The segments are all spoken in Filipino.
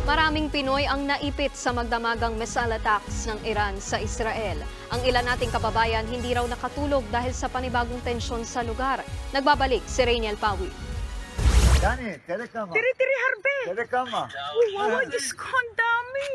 Maraming Pinoy ang naipit sa magdamagang missile attacks ng Iran sa Israel. Ang ilan nating kababayan hindi raw nakatulog dahil sa panibagong tensyon sa lugar. Nagbabalik si Rainiel Pawi. Tiri-tiri harbe! Wow, Diyos ko, ang dami!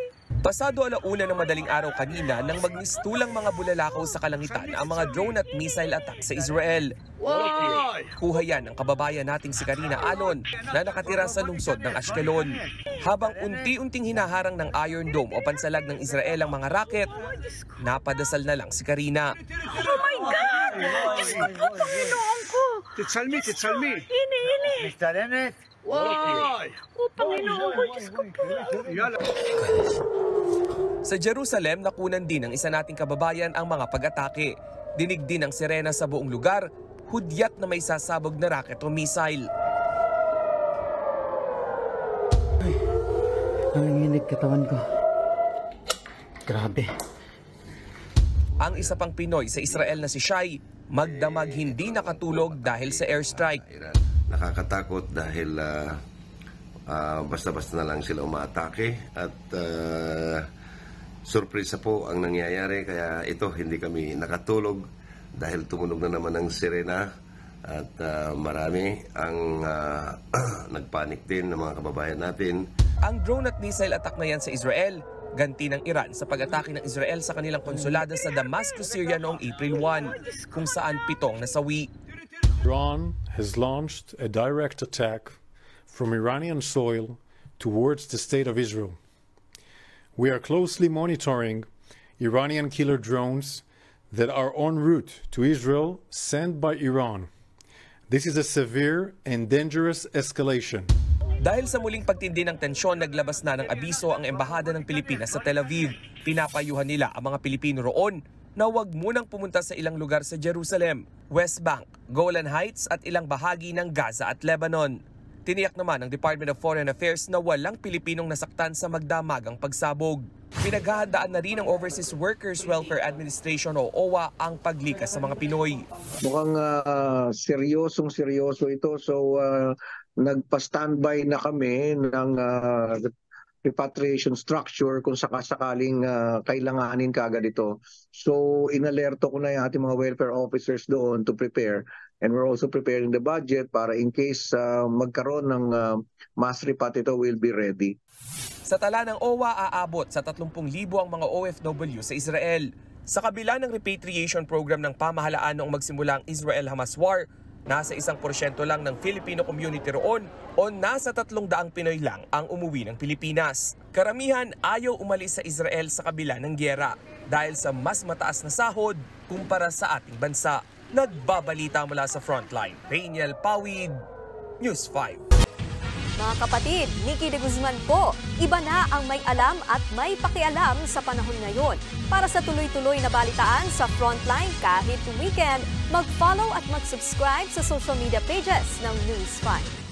Pasado 1:00 ng madaling araw kanina nang magmistulang mga bulalakaw sa kalangitan ang mga drone at missile attack sa Israel. Wow! Kuha yan ng kababayan nating si Karina Alon na nakatira sa lungsod ng Ashkelon. Habang unti-unting hinaharang ng Iron Dome o pansalag ng Israel ang mga raket, napadasal na lang si Karina. Oh my God! Diyos ko po, Panginoon ko! תצלמי. Ini! משתלמת? Wow! Oh, Panginoon ko, Diyos ko po! יאללה. Sa Jerusalem, nakunan din ng isa nating kababayan ang mga pag-atake. Dinig din ang sirena sa buong lugar, hudyat na may sasabog na raket o missile. Ay, nanginginig katawan ko. Grabe. Ang isa pang Pinoy sa Israel na si Shai, magdamag hindi nakatulog dahil sa airstrike. Nakakatakot dahil basta-basta na lang sila umaatake at surpresa po ang nangyayari, kaya ito hindi kami nakatulog dahil tumunog na naman ang sirena at marami ang nagpanik din ng mga kababayan natin. Ang drone at missile attack na yan sa Israel, ganti ng Iran sa pag-atake ng Israel sa kanilang konsulado sa Damascus, Syria noong April 1, kung saan 7 nasawi. Iran has launched a direct attack from Iranian soil towards the state of Israel. We are closely monitoring Iranian killer drones that are en route to Israel sent by Iran. This is a severe and dangerous escalation. Dahil sa muling pagtindi ng tensyon, naglabas na ng abiso ang Embahada ng Pilipinas sa Tel Aviv. Pinapayuhan nila ang mga Pilipino roon na huwag munang pumunta sa ilang lugar sa Jerusalem, West Bank, Golan Heights at ilang bahagi ng Gaza at Lebanon. Tiniyak naman ng Department of Foreign Affairs na walang Pilipinong nasaktan sa magdamagang pagsabog. Pinaghahandaan na rin ng Overseas Workers Welfare Administration o OWA ang paglikas sa mga Pinoy. Mukhang seryoso ito. So nagpa-standby na kami ng repatriation structure kung sakasakaling kailanganin kagad ito. So inalerto ko na yung ating mga welfare officers doon to prepare. And we're also preparing the budget para in case magkaroon ng mass repat, ito will be ready. Sa tala ng OWA, aabot sa 30,000 ang mga OFW sa Israel. Sa kabila ng repatriation program ng pamahalaan noong magsimula ang Israel-Hamas war, nasa 1% lang ng Filipino community roon o nasa 300 Pinoy lang ang umuwi ng Pilipinas. Karamihan ayaw umalis sa Israel sa kabila ng gyera dahil sa mas mataas na sahod kumpara sa ating bansa. Nagbabalita mula sa Frontline, Rainiel Pawid, News 5. Mga kapatid, Nikki de Guzman po, iba na ang may alam at may pakialam sa panahon ngayon. Para sa tuloy-tuloy na balitaan sa Frontline kahit weekend, mag-follow at mag-subscribe sa social media pages ng News 5.